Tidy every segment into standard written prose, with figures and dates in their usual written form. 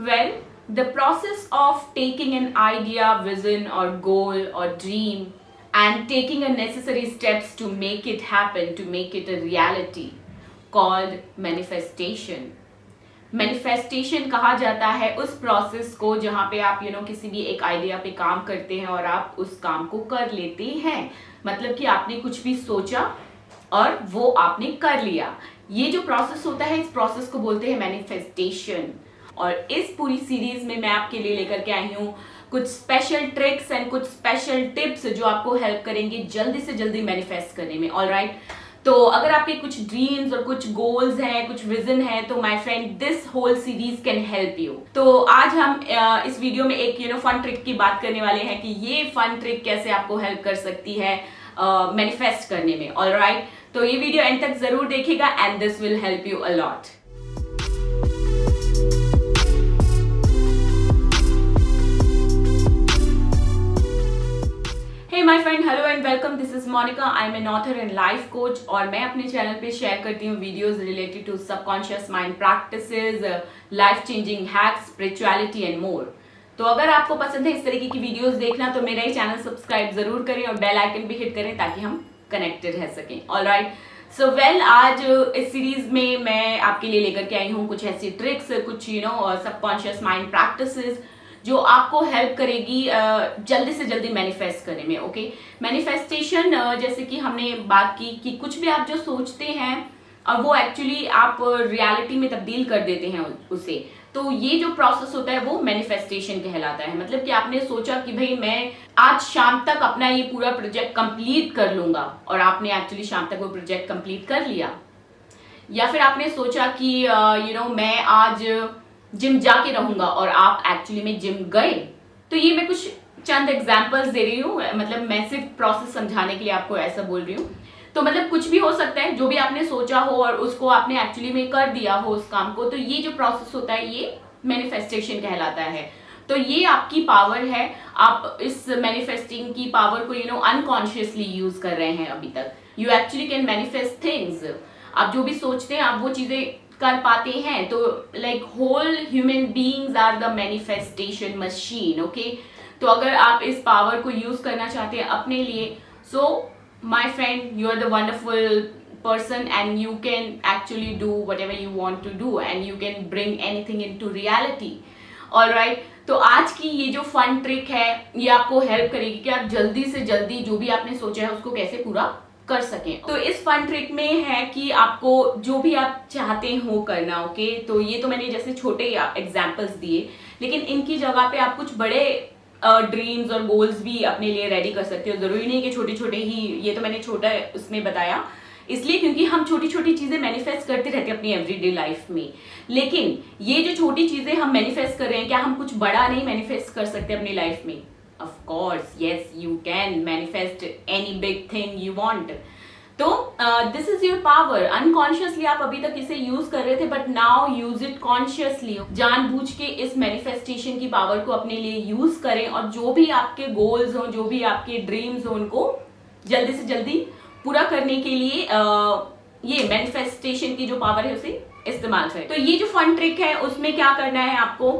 Well, the process of taking an idea, vision, or goal or dream and taking a necessary steps to make it happen, to make it a reality, called manifestation. Manifestation कहा जाता है उस process को जहाँ पे आप किसी भी एक आइडिया पे काम करते हैं और आप उस काम को कर लेते हैं। मतलब कि आपने कुछ भी सोचा और वो आपने कर लिया। ये जो प्रोसेस होता है इस प्रोसेस को बोलते हैं मैनिफेस्टेशन। और इस पूरी सीरीज में मैं आपके लिए लेकर के आई हूँ कुछ स्पेशल ट्रिक्स एंड कुछ स्पेशल टिप्स जो आपको हेल्प करेंगे जल्दी से जल्दी मैनिफेस्ट करने में। ऑलराइट, तो अगर आपके कुछ ड्रीम्स और कुछ गोल्स हैं, कुछ विजन है, तो my friend this whole series can help you. तो आज हम इस वीडियो में एक फन ट्रिक की बात करने वाले हैं कि ये फन ट्रिक कैसे आपको हेल्प कर सकती है मैनिफेस्ट करने में। ऑलराइट, तो ये वीडियो एंड तक जरूर देखिएगा and this will help you a lot. Hey my friend, hello and welcome. This is Monica. I'm an author and life coach और मैं अपने चैनल पे शेयर करती हूँ videos related to subconscious mind practices, life changing hacks, spirituality and more. तो अगर आपको पसंद है इस तरीके की वीडियोस देखना तो मेरा ही चैनल सब्सक्राइब जरूर करें और बेल आइकन भी हिट करें ताकि हम कनेक्टेड रह सकें। ऑलराइट, सो वेल, आज इस सीरीज में मैं आपके लिए लेकर के आई हूँ कुछ ऐसी ट्रिक्स, कुछ सबकॉन्शियस माइंड प्रैक्टिसेस जो आपको हेल्प करेगी जल्दी से जल्दी मैनिफेस्ट करने में। ओके, मैनिफेस्टेशन जैसे कि हमने बात की कि कुछ भी आप जो सोचते हैं और वो एक्चुअली आप रियलिटी में तब्दील कर देते हैं उसे, तो ये जो प्रोसेस होता है वो मैनिफेस्टेशन कहलाता है। मतलब कि आपने सोचा कि भाई मैं आज शाम तक अपना ये पूरा प्रोजेक्ट कंप्लीट कर लूंगा और आपने एक्चुअली शाम तक वो प्रोजेक्ट कंप्लीट कर लिया। या फिर आपने सोचा कि मैं आज जिम जाके रहूंगा और आप एक्चुअली में जिम गए। तो ये मैं कुछ चंद एग्जांपल्स दे रही हूँ, मतलब मैं सिर्फ प्रोसेस समझाने के लिए आपको ऐसा बोल रही हूँ। तो मतलब कुछ भी हो सकता है, जो भी आपने सोचा हो और उसको आपने एक्चुअली में कर दिया हो उस काम को, तो ये जो प्रोसेस होता है ये मैनिफेस्टेशन कहलाता है। तो ये आपकी पावर है, आप इस मैनिफेस्टिंग की पावर को अनकॉन्शियसली यूज कर रहे हैं अभी तक। You actually can manifest things. आप जो भी सोचते हैं आप वो चीजें कर पाते हैं। तो like whole human beings are the manifestation machine. Okay, तो अगर आप इस पावर को यूज करना चाहते हैं अपने लिए, so my friend, you are the wonderful person and you can actually do whatever you want to do and you can bring anything into reality. Alright, तो आज की ये जो फन ट्रिक है ये आपको हेल्प करेगी कि आप जल्दी से जल्दी जो भी आपने सोचा है उसको कैसे पूरा कर सकें। तो इस फन ट्रिक में है कि आपको जो भी आप चाहते हो करना, ओके, तो ये तो मैंने जैसे छोटे एग्जांपल्स दिए, लेकिन इनकी जगह पे आप कुछ बड़े ड्रीम्स और गोल्स भी अपने लिए रेडी कर सकते हो। जरूरी नहीं कि छोटे छोटे ही, ये तो मैंने छोटा उसमें बताया इसलिए क्योंकि हम छोटी छोटी चीजें मैनिफेस्ट करते रहते हैं अपनी एवरीडे लाइफ में। लेकिन ये जो छोटी चीजें हम मैनिफेस्ट कर रहे हैं, क्या हम कुछ बड़ा नहीं मैनिफेस्ट कर सकते अपनी लाइफ में? Of course, yes, you can manifest any big thing you want. तो this is your power. Unconsciously आप अभी तक इसे यूज कर रहे थे, but now use it consciously. जानबूझ के इस मैनिफेस्टेशन की पावर को अपने लिए यूज करें और जो भी आपके गोल्स हो, जो भी आपके ड्रीम्स हो, उनको जल्दी से जल्दी पूरा करने के लिए ये मैनिफेस्टेशन की जो पावर है उसे इस्तेमाल करें। तो ये जो फन ट्रिक है उसमें क्या करना है आपको,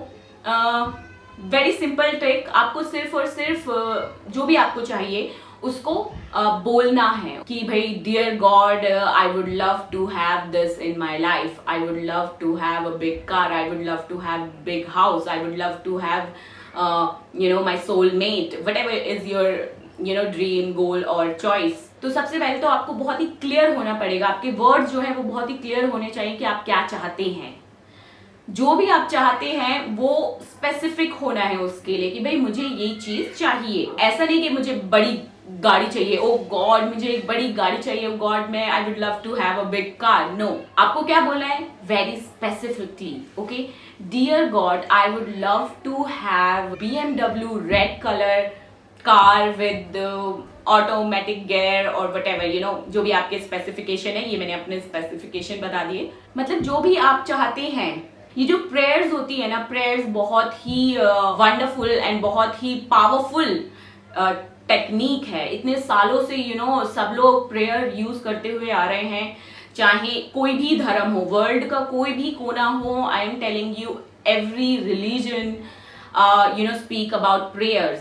वेरी सिंपल ट्रिक, आपको सिर्फ और सिर्फ जो भी आपको चाहिए उसको बोलना है कि भाई dear God, I would love to have this in my life, I would love to have a big car, I would love to have big house, I would love to have my soulmate, whatever is your dream, goal और choice. तो सबसे पहले तो आपको बहुत ही clear होना पड़ेगा, आपके वर्ड्स जो है वो बहुत ही क्लियर होने चाहिए कि आप क्या चाहते हैं। जो भी आप चाहते हैं वो स्पेसिफिक होना है उसके लिए कि भाई मुझे ये चीज चाहिए। ऐसा नहीं कि मुझे बड़ी गाड़ी चाहिए, ओ गॉड मुझे एक बड़ी गाड़ी चाहिए, ओ गॉड मैं I would love to have a big car. No, आपको क्या बोलना है? Very specifically. Okay, dear God, I would love to have BMW red colour car with automatic gear और व्हाटएवर जो भी आपके स्पेसिफिकेशन है, ये मैंने अपने स्पेसिफिकेशन बता दिए। मतलब जो भी आप चाहते हैं, ये जो प्रेयर्स होती है ना, प्रेयर्स बहुत ही वंडरफुल एंड बहुत ही पावरफुल टेक्निक है। इतने सालों से सब लोग प्रेयर यूज करते हुए आ रहे हैं, चाहे कोई भी धर्म हो, वर्ल्ड का कोई भी कोना हो। I am telling you, every religion speak about prayers.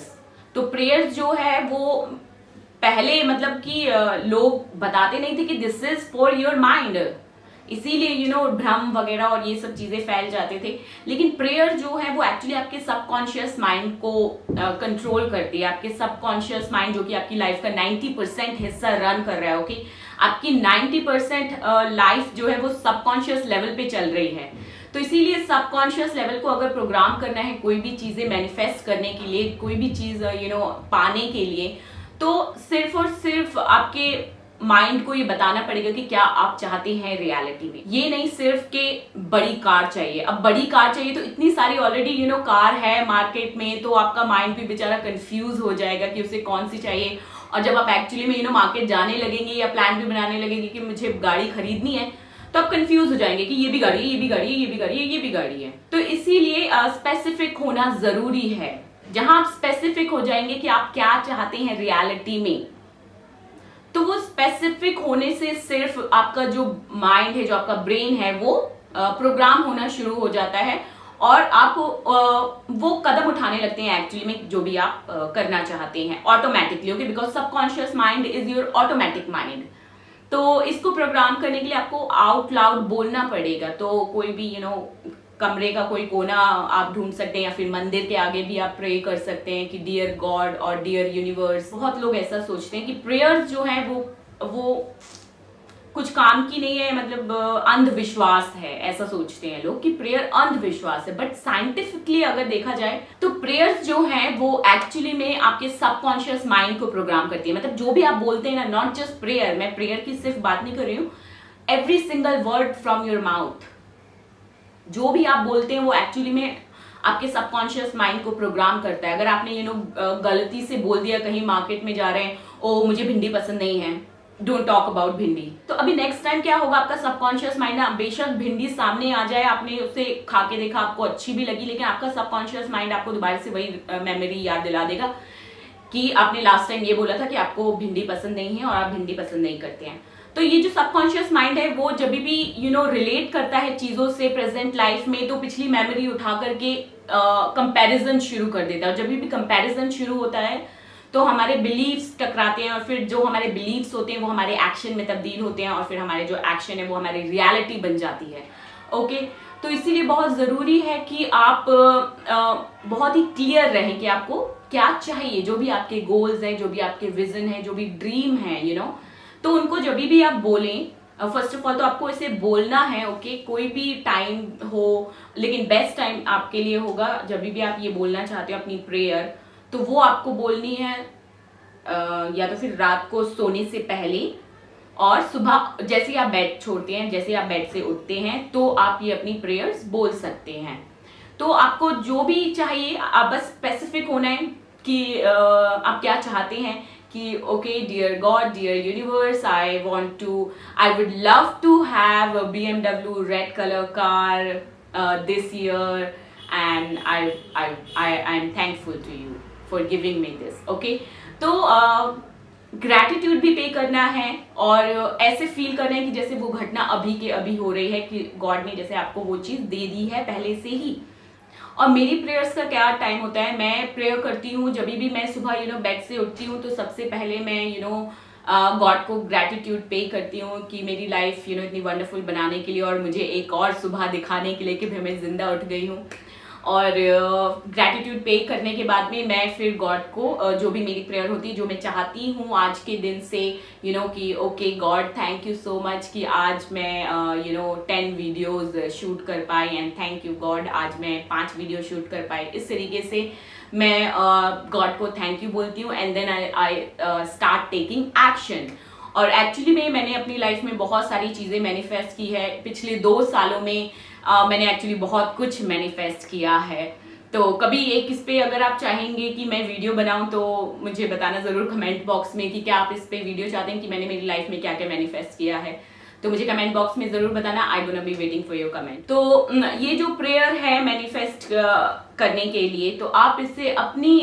तो प्रेयर्स जो है वो पहले मतलब कि लोग बताते नहीं थे कि this is for your mind, इसीलिए भ्रम वगैरह और ये सब चीजें फैल जाते थे। लेकिन प्रेयर जो है वो एक्चुअली आपके सबकॉन्शियस माइंड को कंट्रोल करती है। आपके सबकॉन्शियस माइंड जो कि आपकी लाइफ का 90% हिस्सा रन कर रहा है, ओके। आपकी 90% लाइफ जो है वो सबकॉन्शियस लेवल पे चल रही है। तो इसीलिए सबकॉन्शियस लेवल को अगर प्रोग्राम करना है कोई भी चीजें मैनिफेस्ट करने के लिए, कोई भी चीज पाने के लिए, तो सिर्फ और सिर्फ आपके माइंड को ये बताना पड़ेगा कि क्या आप चाहते हैं रियलिटी में। ये नहीं सिर्फ कि बड़ी कार चाहिए। अब बड़ी कार चाहिए तो इतनी सारी ऑलरेडी कार है मार्केट में, तो आपका माइंड भी बेचारा कंफ्यूज हो जाएगा कि उसे कौन सी चाहिए। और जब आप एक्चुअली में मार्केट जाने लगेंगे या प्लान भी बनाने लगेंगे कि मुझे गाड़ी खरीदनी है, तो आप कंफ्यूज हो जाएंगे कि ये भी गाड़ी है, ये भी गाड़ी है, ये भी गाड़ी है, ये भी गाड़ी है। तो इसीलिए स्पेसिफिक होना जरूरी है। जहां आप स्पेसिफिक हो जाएंगे कि आप क्या चाहते हैं रियलिटी में, तो वो स्पेसिफिक होने से सिर्फ आपका जो माइंड है, जो आपका ब्रेन है, वो प्रोग्राम होना शुरू हो जाता है और आप वो कदम उठाने लगते हैं एक्चुअली में जो भी आप करना चाहते हैं automatically, okay. Because subconscious mind is your automatic mind. तो इसको प्रोग्राम करने के लिए आपको आउट लाउड बोलना पड़ेगा। तो कोई भी कमरे का कोई कोना आप ढूंढ सकते हैं या फिर मंदिर के आगे भी आप प्रे कर सकते हैं कि डियर गॉड और डियर यूनिवर्स। बहुत लोग ऐसा सोचते हैं कि प्रेयर्स जो है वो कुछ काम की नहीं है, मतलब अंधविश्वास है, ऐसा सोचते हैं लोग कि प्रेयर अंधविश्वास है। बट साइंटिफिकली अगर देखा जाए तो प्रेयर्स जो है वो एक्चुअली में आपके सबकॉन्शियस माइंड को प्रोग्राम करती है। मतलब जो भी आप बोलते हैं ना, नॉट जस्ट प्रेयर, मैं प्रेयर की सिर्फ बात नहीं कर रही हूँ, every single word from your mouth, जो भी आप बोलते हैं वो एक्चुअली में आपके सबकॉन्शियस माइंड को प्रोग्राम करता है। अगर आपने गलती से बोल दिया कहीं मार्केट में जा रहे हैं, ओ मुझे भिंडी पसंद नहीं है, डोंट टॉक अबाउट भिंडी, तो अभी नेक्स्ट टाइम क्या होगा, आपका सबकॉन्शियस माइंड, बेशक भिंडी सामने आ जाए, आपने उसे खा के देखा, आपको अच्छी भी लगी, लेकिन आपका सबकॉन्शियस माइंड आपको दोबारा से वही मेमोरी याद दिला देगा कि आपने लास्ट टाइम ये बोला था कि आपको भिंडी पसंद नहीं है और आप भिंडी पसंद नहीं करते हैं। तो ये जो सबकॉन्शियस माइंड है वो जब भी रिलेट करता है चीजों से प्रेजेंट लाइफ में, तो पिछली मेमोरी उठा करके कंपैरिजन शुरू कर देता है। और जब भी कंपैरिजन शुरू होता है तो हमारे बिलीव्स टकराते हैं और फिर जो हमारे बिलीव्स होते हैं वो हमारे एक्शन में तब्दील होते हैं और फिर हमारे जो एक्शन है वो हमारी रियलिटी बन जाती है, ओके। तो इसीलिए बहुत जरूरी है कि आप बहुत ही क्लियर रहें कि आपको क्या चाहिए। जो भी आपके गोल्स हैं, जो भी आपके विजन है, जो भी ड्रीम है, तो उनको जब भी आप बोलें, फर्स्ट ऑफ ऑल तो आपको इसे बोलना है, ओके। कोई भी टाइम हो, लेकिन बेस्ट टाइम आपके लिए होगा जब भी आप ये बोलना चाहते हो अपनी प्रेयर, तो वो आपको बोलनी है या तो फिर रात को सोने से पहले, और सुबह जैसे आप बेड छोड़ते हैं, जैसे आप बेड से उठते हैं, तो आप ये अपनी प्रेयर्स बोल सकते हैं। तो आपको जो भी चाहिए, आप बस स्पेसिफिक होना है कि आप क्या चाहते हैं कि okay dear God, dear universe, I would love to have a BMW red colour car this year and I am thankful to you for giving me this, okay. तो ग्रैटिट्यूड भी पे करना है और ऐसे फील करना है कि जैसे वो घटना अभी के अभी हो रही है, कि गॉड ने जैसे आपको वो चीज़ दे दी है पहले से ही। और मेरी प्रेयर्स का क्या टाइम होता है, मैं प्रेयर करती हूँ जब भी मैं सुबह बेड से उठती हूँ, तो सबसे पहले मैं गॉड को ग्रैटिट्यूड पे करती हूँ कि मेरी लाइफ इतनी वंडरफुल बनाने के लिए और मुझे एक और सुबह दिखाने के लिए कि मैं जिंदा उठ गई हूँ। और ग्रैटिट्यूड पे करने के बाद में मैं फिर गॉड को जो भी मेरी प्रेयर होती है, जो मैं चाहती हूँ आज के दिन से, कि okay God thank you so much कि आज मैं 10 वीडियोस शूट कर पाई, एंड थैंक यू गॉड आज मैं 5 वीडियो शूट कर पाई। इस तरीके से मैं गॉड को थैंक यू बोलती हूँ, and then I start taking action. और एक्चुअली मैंने अपनी लाइफ में बहुत सारी चीज़ें मैनिफेस्ट की है। पिछले 2 सालों में मैंने एक्चुअली बहुत कुछ मैनिफेस्ट किया है। तो कभी एक इस पे अगर आप चाहेंगे कि मैं वीडियो बनाऊं तो मुझे बताना ज़रूर कमेंट बॉक्स में कि क्या आप इस पे वीडियो चाहते हैं कि मैंने मेरी लाइफ में क्या क्या मैनिफेस्ट किया है। तो मुझे कमेंट बॉक्स में जरूर बताना, I gonna be waiting for your comment. तो ये जो प्रेयर है मैनिफेस्ट करने के लिए, तो आप इसे अपनी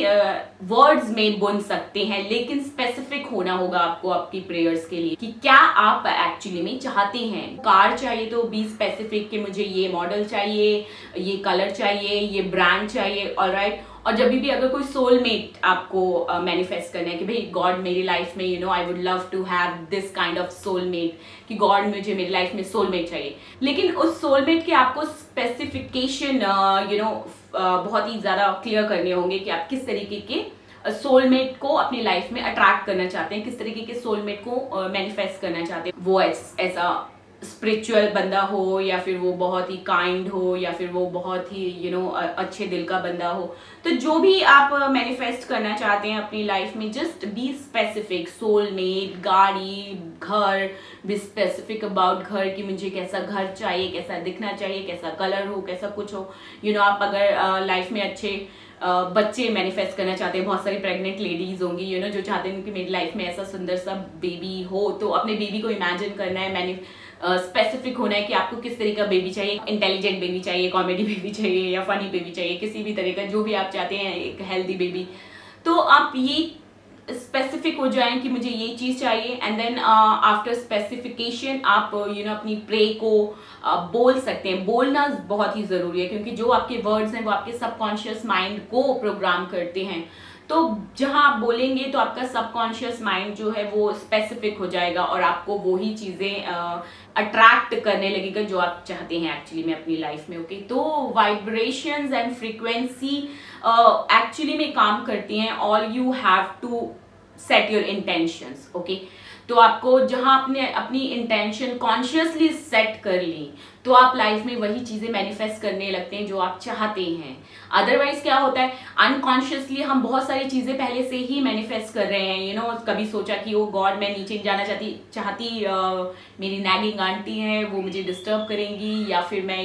वर्ड्स में बोल सकते हैं, लेकिन स्पेसिफिक होना होगा आपको आपकी प्रेयर्स के लिए कि क्या आप एक्चुअली में चाहते हैं। कार चाहिए तो बी स्पेसिफिक कि मुझे ये मॉडल चाहिए, ये कलर चाहिए, ये ब्रांड चाहिए, ऑलराइट। और जब भी अगर कोई सोलमेट आपको मैनिफेस्ट करना है कि भाई गॉड मेरी लाइफ में I would love to have this kind of soulmate, कि गॉड मुझे मेरी लाइफ में सोलमेट चाहिए, लेकिन उस सोलमेट के आपको स्पेसिफिकेशन बहुत ही ज्यादा क्लियर करने होंगे कि आप किस तरीके के सोलमेट को अपनी लाइफ में अट्रैक्ट करना चाहते हैं, किस तरीके के सोलमेट को मैनिफेस्ट करना चाहते हैं। वो ऐसा स्पिरिचुअल बंदा हो, या फिर वो बहुत ही काइंड हो, या फिर वो बहुत ही अच्छे दिल का बंदा हो। तो जो भी आप मैनिफेस्ट करना चाहते हैं अपनी लाइफ में, जस्ट बी स्पेसिफिक। सोलमेट, गाड़ी, घर, बी स्पेसिफिक अबाउट घर कि मुझे कैसा घर चाहिए, कैसा दिखना चाहिए, कैसा कलर हो, कैसा कुछ हो। आप अगर लाइफ में अच्छे बच्चे मैनिफेस्ट करना चाहते हैं, बहुत सारी प्रेग्नेंट लेडीज होंगी जो चाहते हैं कि मेरी लाइफ में ऐसा सुंदर सा बेबी हो, तो अपने बेबी को इमेजिन करना है, स्पेसिफिक होना है कि आपको किस तरह का बेबी चाहिए। इंटेलिजेंट बेबी चाहिए, कॉमेडी बेबी चाहिए, या फनी बेबी चाहिए, किसी भी तरह का जो भी आप चाहते हैं, एक हेल्दी बेबी। तो आप ये स्पेसिफिक हो जाएं कि मुझे ये चीज चाहिए, एंड देन आफ्टर स्पेसिफिकेशन आप अपनी प्रे को बोल सकते हैं। बोलना बहुत ही जरूरी है, क्योंकि जो आपके वर्ड्स हैं वो आपके सबकॉन्शियस माइंड को प्रोग्राम करते हैं। तो जहां आप बोलेंगे तो आपका सबकॉन्शियस माइंड जो है वो स्पेसिफिक हो जाएगा, और आपको वो ही चीजें अट्रैक्ट करने लगेगा जो आप चाहते हैं एक्चुअली में अपनी लाइफ में। ओके, तो वाइब्रेशंस एंड फ्रीक्वेंसी एक्चुअली में काम करती हैं। All you have to set your intentions. Okay, तो आपको जहां आपने अपनी इंटेंशन कॉन्शियसली सेट कर ली, तो आप लाइफ में वही चीजें मैनिफेस्ट करने लगते हैं जो आप चाहते हैं। अदरवाइज क्या होता है, अनकॉन्शियसली हम बहुत सारी चीजें पहले से ही मैनिफेस्ट कर रहे हैं। कभी सोचा कि ओ गॉड मैं नीचे जाना चाहती मेरी नैगिंग आंटी है, वो मुझे डिस्टर्ब करेंगी, या फिर मैं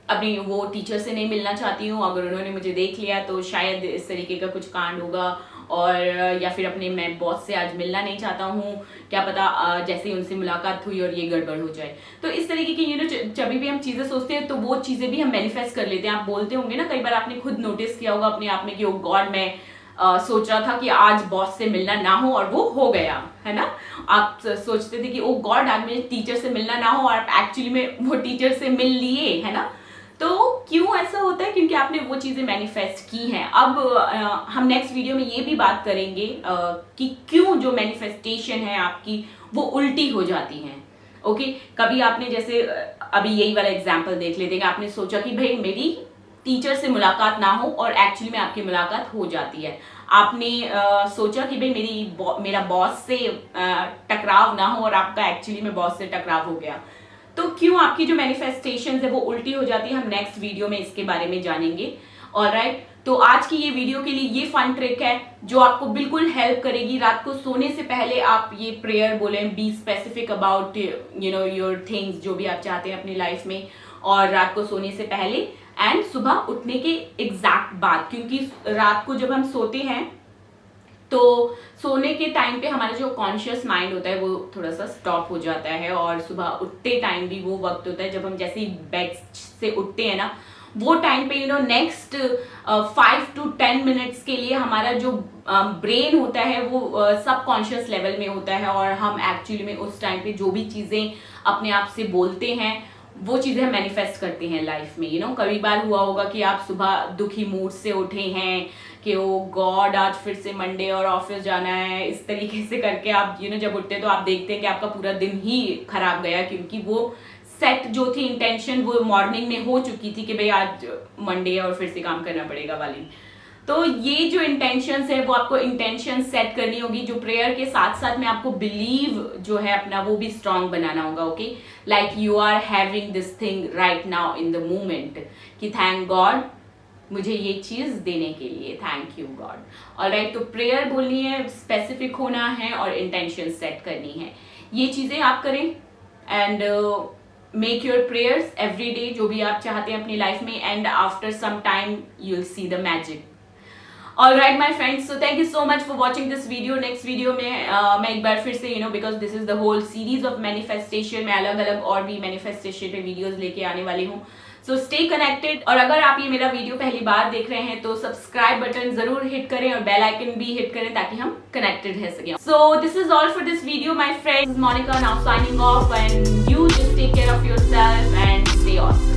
अपनी वो टीचर से नहीं मिलना चाहती हूँ, अगर उन्होंने मुझे देख लिया तो शायद इस तरीके का कुछ कांड होगा। और या फिर अपने मैं बॉस से आज मिलना नहीं चाहता हूँ, क्या पता जैसे ही उनसे मुलाकात हुई और ये गड़बड़ हो जाए। तो इस तरीके की जब भी हम चीजें सोचते हैं तो वो चीजें भी हम मैनिफेस्ट कर लेते हैं। आप बोलते होंगे ना, कई बार आपने खुद नोटिस किया होगा अपने आप में कि ओ गॉड मैं सोच रहा था कि आज बॉस से मिलना ना हो, और वो हो गया, है ना। आप सोचते थे कि ओ गॉड आज मेरे टीचर से मिलना ना हो, और आप एक्चुअली में वो टीचर से मिल लिए, है ना। तो क्यों ऐसा होता है, क्योंकि आपने वो चीजें मैनिफेस्ट की हैं। अब हम नेक्स्ट वीडियो में ये भी बात करेंगे कि क्यों जो मैनिफेस्टेशन है आपकी वो उल्टी हो जाती हैं। ओके, कभी आपने जैसे अभी यही वाला एग्जांपल देख लेते हैं, आपने सोचा कि भाई मेरी टीचर से मुलाकात ना हो, और एक्चुअली में आपकी मुलाकात हो जाती है। आपने सोचा कि भाई मेरा बॉस से टकराव ना हो, और आपका एक्चुअली में बॉस से टकराव हो गया। तो क्यों आपकी जो मैनिफेस्टेशन है वो उल्टी हो जाती है, हम नेक्स्ट वीडियो में इसके बारे में जानेंगे। ऑलराइट, तो आज की ये वीडियो के लिए ये फन ट्रिक है जो आपको बिल्कुल हेल्प करेगी। रात को सोने से पहले आप ये प्रेयर बोलें, be specific about your things, जो भी आप चाहते हैं अपनी लाइफ में, और रात को सोने से पहले एंड सुबह उठने के एग्जैक्ट बाद। क्योंकि रात को जब हम सोते हैं तो सोने के टाइम पे हमारा जो कॉन्शियस माइंड होता है वो थोड़ा सा स्टॉप हो जाता है, और सुबह उठते टाइम भी वो वक्त होता है जब हम जैसे ही बेड से उठते हैं ना, वो टाइम पे नेक्स्ट 5 to 10 मिनट्स के लिए हमारा जो ब्रेन होता है वो सबकॉन्शियस लेवल में होता है, और हम एक्चुअली में उस टाइम पे जो भी चीजें अपने आप से बोलते हैं वो चीजें हम मैनिफेस्ट करते हैं लाइफ में। कभी बार हुआ होगा कि आप सुबह दुखी मूड से उठे हैं कि ओ गॉड आज फिर से मंडे और ऑफिस जाना है, इस तरीके से करके आप जब उठते हैं तो आप देखते हैं कि आपका पूरा दिन ही खराब गया, क्योंकि वो सेट जो थी इंटेंशन वो मॉर्निंग में हो चुकी थी कि भाई आज मंडे है और फिर से काम करना पड़ेगा वाली। तो ये जो इंटेंशंस है वो आपको इंटेंशन सेट करनी होगी, जो प्रेयर के साथ साथ में आपको बिलीव जो है अपना वो भी स्ट्रांग बनाना होगा। Okay, like you are having this thing right now in the moment, कि थैंक गॉड मुझे ये चीज देने के लिए, थैंक यू गॉड। ऑलराइट, तो प्रेयर बोलनी है, स्पेसिफिक होना है और इंटेंशन सेट करनी है। ये चीजें आप करें and make your prayers every day, जो भी आप चाहते हैं अपनी लाइफ में, and after some time you will see the magic. Alright my friends, so thank you so much for watching this video. Next video में मैं एक बार फिर से because this is the whole series of manifestation, मैं अलग अलग और भी manifestation पे videos लेके आने वाली हूँ. So stay connected. और अगर आप ये मेरा वीडियो पहली बार देख रहे हैं तो सब्सक्राइब बटन जरूर हिट करें और बेल आइकन भी हिट करें ताकि हम कनेक्टेड रह सकें. So this is all for this video my friends. This is Monica now signing off and you just take care of yourself and stay awesome.